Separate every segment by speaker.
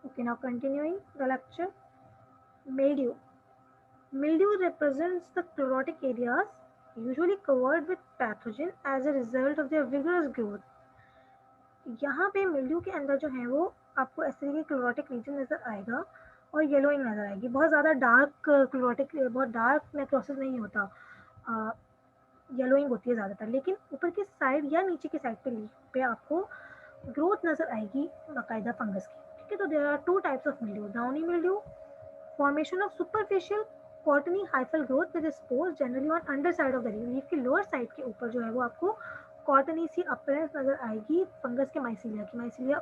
Speaker 1: Okay, now continuing the lecture. Mildew. Mildew represents the chlorotic areas usually covered with pathogen as a result of their vigorous growth. यहाँ पे mildew के अंदर जो है वो आपको इस तरीके क्लोरोटिक रीजन नज़र आएगा और येलोइंग नज़र आएगी। बहुत ज़्यादा डार्क क्लोरोटिक, बहुत डार्क नेक्रोसिस नहीं होता, येलोइंग होती है ज़्यादातर, लेकिन ऊपर की साइड या नीचे की साइड पे लीफ पे आपको ग्रोथ नज़र आएगी बाकायदा फंगस की। ठीक है, तो there are two types of mildew, downy mildew, formation of superficial cottony hyphal growth with spores generally on under side of the leaf. Leaf की लोअर साइड के ऊपर जो है वो आपको कॉटनी सी अपीयरेंस नजर आएगी फंगस के माइसीलिया की। माइसीलिया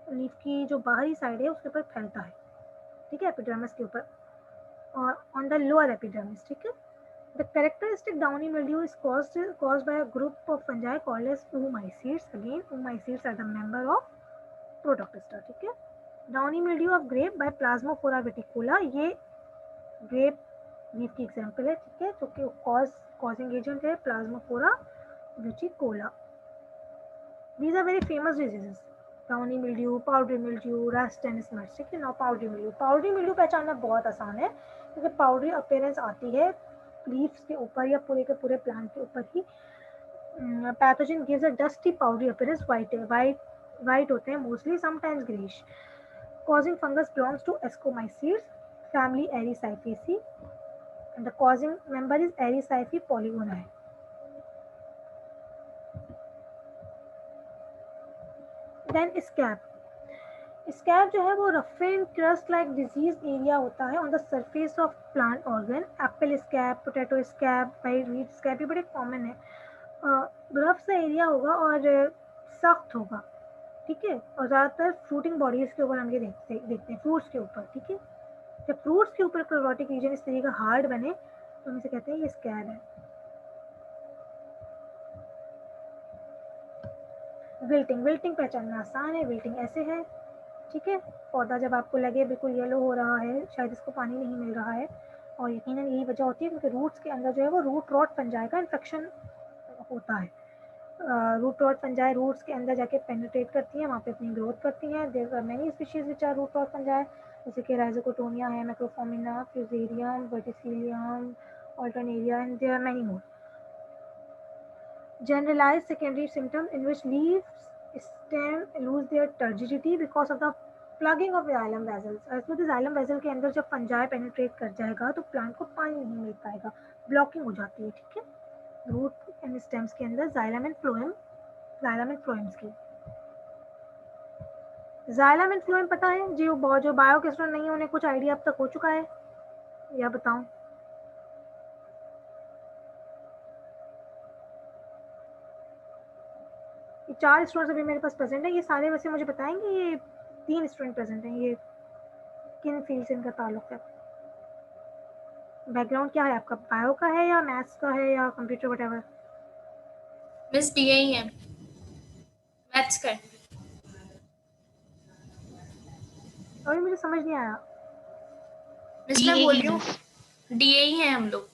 Speaker 1: लीफ की जो बाहरी साइड है उसके ऊपर फैलता है, ठीक है, एपिडर्मिस के ऊपर और ऑन द लोअर एपिडर्मिस। ठीक है, the characteristic downy mildew is caused by a group of fungi called as oomycetes. Again, oomycetes are the member of Protoctista. ठीक है, downy mildew of grape by Plasmopara viticola, ये grape leaf की example है। ठीक है, जो कि causing agent है प्लाज्मोफोरा विटिकुला। These are very famous diseases. Downy mildew, powdery mildew, rust and smudge. ठीक है, now powdery mildew. Powdery mildew पहचानना बहुत आसान है क्योंकि powdery appearance आती है लीव्स के ऊपर या पूरे के पूरे प्लांट के ऊपर ही। Pathogen gives a dusty powdery appearance, white होते हैं mostly, sometimes greyish. causing fungus belongs to Ascomycetes family Ericyphaceae and the causing member is Ericyphae polygoni. Then scab. Scab जो है वो rough and crust like disease area होता है on the surface of plant organ. Apple scab, potato scab, white wheat scab, ये बड़े common है। Rough सा area होगा और सख्त होगा। ठीक है, और ज़्यादातर फ्रूटिंग बॉडीज के ऊपर हम ये देखते हैं, फ्रूट्स के ऊपर। ठीक है, जब फ्रूट्स के ऊपर क्लोरोटिक रीजन इस तरीके का हार्ड बने तो हम इसे कहते हैं ये स्कैब है। विल्टिंग, विल्टिंग पहचानना आसान है। विल्टिंग ऐसे है, ठीक है, पौधा जब आपको लगे बिल्कुल येलो हो रहा है, शायद इसको पानी नहीं मिल रहा है, और यकीनन यही वजह होती है क्योंकि रूट्स के अंदर जो है वो रूट रॉट फंजाई का इन्फेक्शन होता है। रूट रॉट फंजाई रूट्स के अंदर जाके पेनिट्रेट करती हैं, वहाँ पे अपनी ग्रोथ करती हैं। There are many species which are root rot fungi, जैसे कि राइजोकोटोनिया है, Macrophomina, Fusarium, Verticillium, Alternaria and there are many more. Generalized secondary symptoms in which leaves stem lose their turgidity because of the plugging of the xylem vessels. तो xylem vessel के अंदर जब fungi penetrate कर जाएगा तो plant को पानी नहीं मिल पाएगा, ब्लॉकिंग हो जाती है। ठीक है, रूट एंड स्टेम्स के अंदर xylem एंड फ्लोएम्स की। xylem एंड फ्लोएम पता है जी, वो जो बायोकेमिस्ट्री नहीं है उन्हें कुछ आइडिया अब तक हो चुका है, या बताऊं? ये 4 स्टूडेंट्स अभी मेरे पास प्रेजेंट है, ये सारे वैसे मुझे बताएंगे, ये 3 स्टूडेंट प्रेजेंट हैं, ये किन फील्ड से इनका ताल्लुक है? बैकग्राउंड क्या है आपका, बायो का है या मैथ्स का है या कंप्यूटर वटेवर?
Speaker 2: मिस डीए ही है, मैथ्स का है।
Speaker 1: अभी मुझे समझ नहीं आया।
Speaker 2: मिस मैं बोल रही हूँ डीए ही है हम लोग,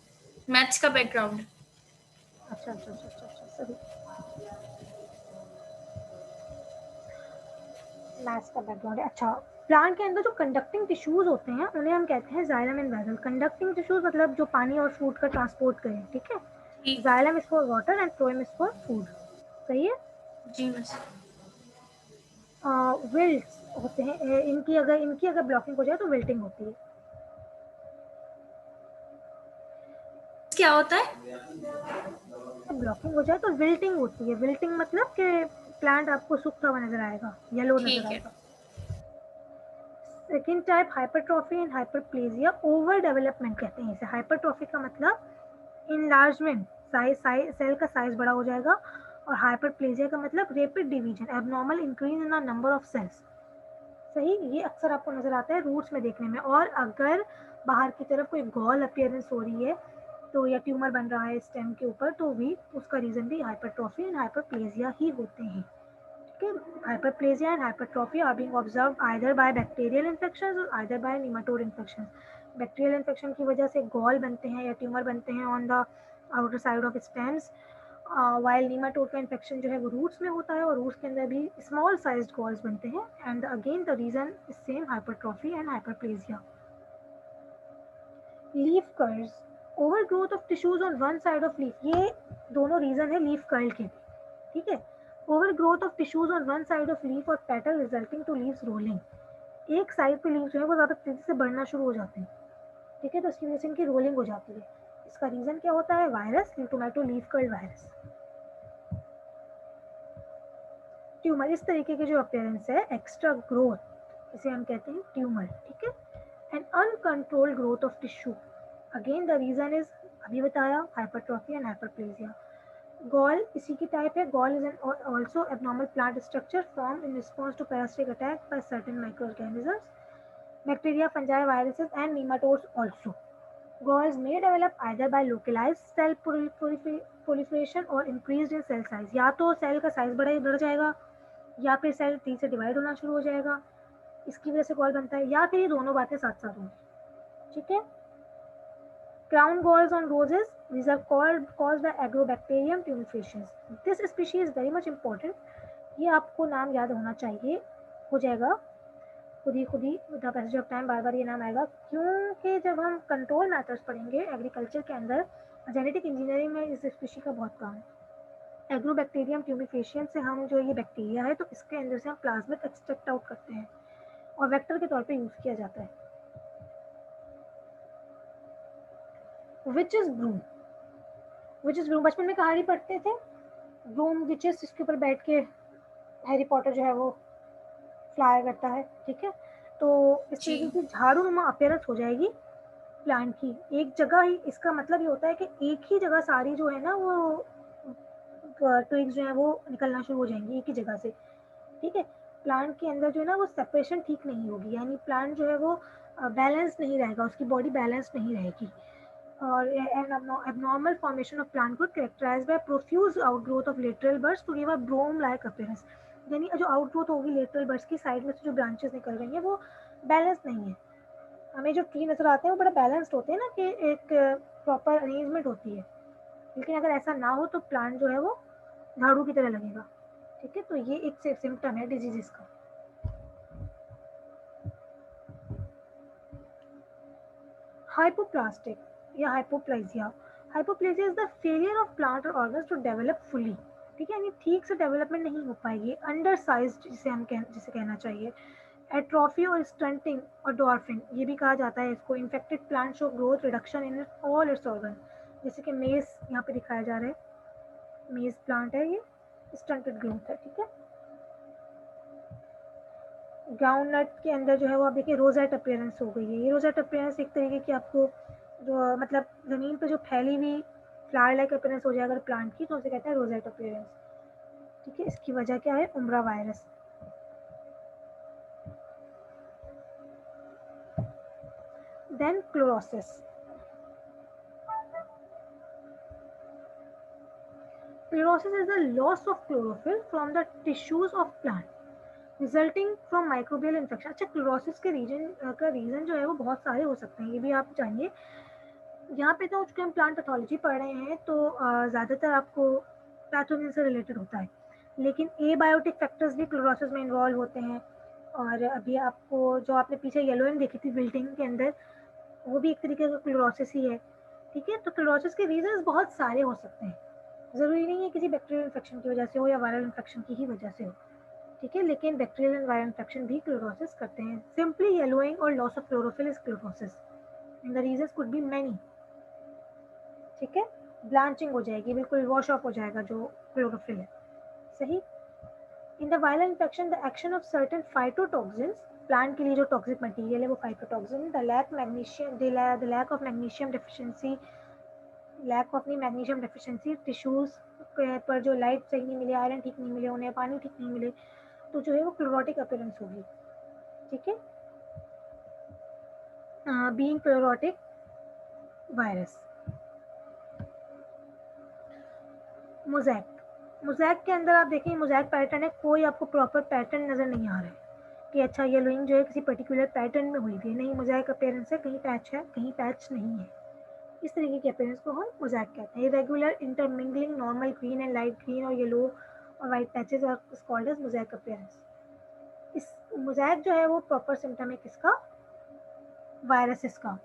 Speaker 2: मैथ्स का बैकग्राउंड।
Speaker 1: अच्छा अच्छा अच्छा अच्छा अच्छा, सही, मैथ्स का बैकग्राउंड है। अच्छा, प्लांट के अंदर जो कंडक्टिंग टिश्यूज होते हैं उन्हें हम कहते हैं xylem and vessel. Conducting tissues मतलब जो पानी और फूड का ट्रांसपोर्ट करें। ठीक है,
Speaker 2: ठीक,
Speaker 1: xylem is for water and phloem is for food. सही है।
Speaker 2: जी मिस।
Speaker 1: विल्ट्स होते हैं, इनकी अगर ब्लॉकिंग हो जाए तो विल्टिंग होती है।
Speaker 2: क्या होता है?
Speaker 1: ब्लॉकिंग हो जाए तो विल्टिंग होती है। विल्टिंग मतलब कि प्लांट आपको सूखा हुआ नजर आएगा, येलो नजर
Speaker 2: ठीक है।
Speaker 1: आएगा। Second type hypertrophy and hyperplasia, over development कहते हैं इसे। हाइपरट्रॉफी का मतलब इनलार्जमेंट, सेल का साइज बड़ा हो जाएगा, और हाइपरप्लेजिया का मतलब rapid division, abnormal increase in the number of cells. सही, ये अक्सर आपको नजर आता है रूट्स में देखने में। और अगर बाहर की तरफ कोई गॉल अपीयरेंस हो रही है तो या ट्यूमर बन रहा है स्टेम के ऊपर तो भी उसका रीजन भी हाइपरट्रॉफी एंड हाइपरप्लेजिया ही होते हैं। Hyperplasia and hypertrophy are being observed either by bacterial infections or either by nematode infections. Bacterial infection की वजह से गॉल बनते हैं या ट्यूमर बनते हैं on the outer side of stems, while nematode का इन्फेक्शन जो है वो रूट्स में होता है और रूट्स के अंदर भी स्मॉल साइज्ड गॉल्स बनते हैं and again the reason is same hypertrophy and hyperplasia. Leaf curls, over growth of tissues on one side of leaf, ये दोनों रीजन है लीफ कर्ल के भी. ठीक है, over growth of tissues on one side of leaf और petal resulting to leaves rolling. एक side पे लीव्स जो है वो ज़्यादा तेजी से बढ़ना शुरू हो जाते हैं. ठीक है, तो इसकी वजह से इनकी रोलिंग हो जाती है. इसका रीजन क्या होता है? Virus, tomato leaf curl virus. Tumour, इस तरीके की जो अपीयरेंस है, एक्स्ट्रा ग्रोथ, इसे हम कहते हैं ट्यूमर. ठीक है, and uncontrolled growth of tissue, again the reason is अभी बताया हाइपरट्रॉफी एंड हाइपरप्लेजिया. गॉल इसी की टाइप है. Gall is an also abnormal plant structure form in response to parasitic attack by certain micro organisms, bacteria, fungi, viruses and nematodes also. Galls may develop either by localized cell proliferation or increased in cell size. या तो cell का size बढ़ जाएगा या फिर cell तेजी से divide होना शुरू हो जाएगा, इसकी वजह से गॉल बनता है, या फिर ये दोनों बातें साथ साथ होंगी. ठीक है. Crown galls on roses, these are caused by Agrobacterium tumefaciens. This species is very much important. ये आपको नाम याद होना चाहिए, हो जाएगा खुद ही with the passage of time बार बार ये नाम आएगा, क्योंकि जब हम कंट्रोल मेथड्स पढ़ेंगे एग्रीकल्चर के अंदर, जेनेटिक इंजीनियरिंग में इस स्पीशी का बहुत काम है. एग्रोबैक्टीरियम ट्यूमिफेशियन से हम जो ये बैक्टीरिया है तो इसके अंदर से हम प्लाज्मिक एक्सट्रैक्ट आउट करते हैं और वेक्टर के तौर पे यूज किया जाता है. Which is broom. Which is broom, बचपन में कहानी पढ़ते थे, ब्रूम विचेस, इसके ऊपर बैठ के हैरी पॉटर जो है वो फ्लाई करता है. ठीक है, तो इस तरीके की झाड़ू नुमा अपीयरेंस हो जाएगी प्लांट की. एक जगह ही, इसका मतलब ये होता है कि एक ही जगह सारी जो है ना वो ट्विग्स जो है वो निकलना शुरू हो जाएंगी एक ही जगह से. ठीक है, प्लांट के अंदर जो है ना वो सेपरेशन ठीक नहीं होगी, यानी प्लांट जो है वो बैलेंस नहीं रहेगा, उसकी बॉडी बैलेंस नहीं रहेगी. और abnormal formation of plant growth characterized by profuse outgrowth of lateral buds to give a brome like appearance. यानी जो आउटग्रोथ होगी लेटरल बर्ड्स की साइड में से जो ब्रांचेस निकल रही हैं वो बैलेंस नहीं है. हमें जो ट्री नजर आते हैं वो बड़ा बैलेंस्ड होते हैं ना, कि एक प्रॉपर अरेंजमेंट होती है, लेकिन अगर ऐसा ना हो तो प्लांट जो है वो झाड़ू की तरह लगेगा. ठीक है, तो ये एक सिम्टम है डिजीजेस का. हाइपोप्लास्टिक या hypoplasia. Hypoplasia is the failure of plant और ऑर्गन्स टू डेवलप फुली. ठीक है, यानी ठीक से डेवलपमेंट नहीं हो पाएगी, अंडर साइज जिसे कहना चाहिए. एट्रोफी और स्टंटिंग और डॉर्फिन, ये भी कहा जाता है इसको. Infected plant show growth reduction in all it's organ, जैसे कि मेज यहाँ पे दिखाया जा रहा है, मेज प्लांट है, ये स्टंटेड ग्रोथ है. ठीक है, ग्राउंड नट के अंदर जो है वो आप देखिए रोजेट अपीयरेंस हो गई है. ये रोजेट अपीयरेंस एक तरीके की आपको जो मतलब जमीन पे जो फैली हुई फ्लावर लाइक अपीयरेंस हो जाए अगर प्लांट की, तो उसे कहते हैं रोजेट अपीयरेंस. ठीक है, इसकी वजह क्या है? उम्रा virus. Then chlorosis. Chlorosis is the loss of chlorophyll from the tissues of plant resulting from microbial infection. अच्छा, क्लोरोसिस के रीजन जो है वो बहुत सारे हो सकते हैं, ये भी आप जानिए. यहाँ पे तो चूँकि हम प्लांट पैथोलॉजी पढ़ रहे हैं तो ज़्यादातर आपको पैथोजन से रिलेटेड होता है, लेकिन एबायोटिक फैक्टर्स भी क्लोरोसिस में इन्वॉल्व होते हैं. और अभी आपको जो आपने पीछे येलोइंग देखी थी बिल्डिंग के अंदर, वो भी एक तरीके का क्लोरोसिस ही है. ठीक है, तो क्लोरोसिस के रीजंस बहुत सारे हो सकते हैं, ज़रूरी नहीं है किसी बैक्टीरियल इन्फेक्शन की वजह से हो या वायरल इन्फेक्शन की ही वजह से हो. ठीक है, लेकिन बैक्टीरियल एंड वायरल इन्फेक्शन भी क्लोरोसिस करते हैं. सिंपली येलोइंग और loss of chlorophyll is chlorosis and the reasons could be many. ठीक है, ब्लांचिंग हो जाएगी, बिल्कुल वॉश ऑफ हो जाएगा जो क्लोरोफिल है. सही. In the viral infection the action of certain phytotoxins, plant के लिए जो टॉक्सिक मटेरियल है वो phytotoxin. The lack of magnesium deficiency, lack of magnesium deficiency, tissues पर जो लाइट सही नहीं मिले, आयरन ठीक नहीं मिले उन्हें, पानी ठीक नहीं मिले, तो जो है वो क्लोरोटिक अपीयरेंस होगी. ठीक है, being chlorotic virus. Mosaic. Mosaic के अंदर आप देखें मोज़ैक पैटर्न है, कोई आपको प्रॉपर पैटर्न नज़र नहीं आ रहा है कि अच्छा येलोइंग जो है किसी पर्टिकुलर पैटर्न में हुई थी. नहीं, मोज़ैक अपीयरेंस है, कहीं पैच है कहीं पैच नहीं है. इस तरीके के अपीयरेंस को हम मोज़ेक कहते हैं। Irregular intermingling normal green and light green और येलो और white patches are called as mosaic appearance. इस मोज़ेक जो है वो प्रॉपर सिम्टम है किसका? वायरसेस का।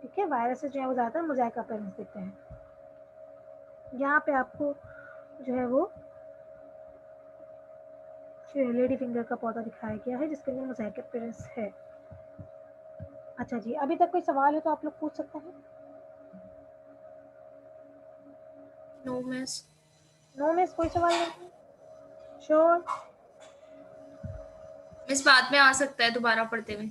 Speaker 1: ठीक है, वायरसेस जो है वो ज़्यादातर मोज़ेक अपीयरेंस देते हैं। यहाँ पे आपको जो है वो लेडी फिंगर का पौधा दिखाया गया है जिसके अंदर मोज़ेक अपीयरेंस है। अच्छा जी, अभी तक कोई सवाल है तो आप लोग पूछ सकते हैं।
Speaker 2: No miss.
Speaker 1: नो मिस, कोई सवाल नहीं? श्योर?
Speaker 2: मिस बाद में आ सकता है दोबारा पढ़ते हुए।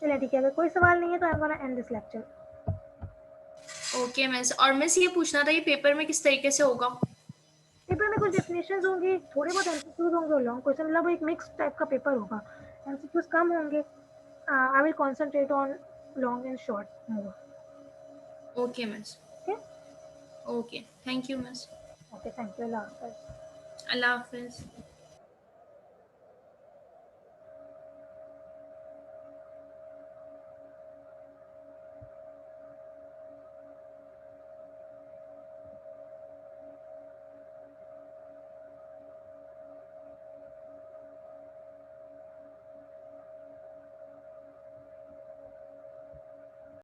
Speaker 1: चलिए ठीक है, अगर कोई सवाल नहीं है तो I am gonna and this lecture.
Speaker 2: Okay miss, और मिस ये पूछना था ये पेपर में किस तरीके से होगा?
Speaker 1: पेपर में कुछ डेफिनेशंस होंगी, थोड़े बहुत एमसीक्यूज होंगे और लॉन्ग क्वेश्चन, मतलब एक मिक्स टाइप का पेपर होगा। एमसीक्यूज कम होंगे। I will concentrate on long and short more.
Speaker 2: Okay miss.
Speaker 1: Okay
Speaker 2: okay, thank you miss.
Speaker 1: Okay, thank you, अल्लाह हाफिज़।
Speaker 2: अल्लाह हाफिज।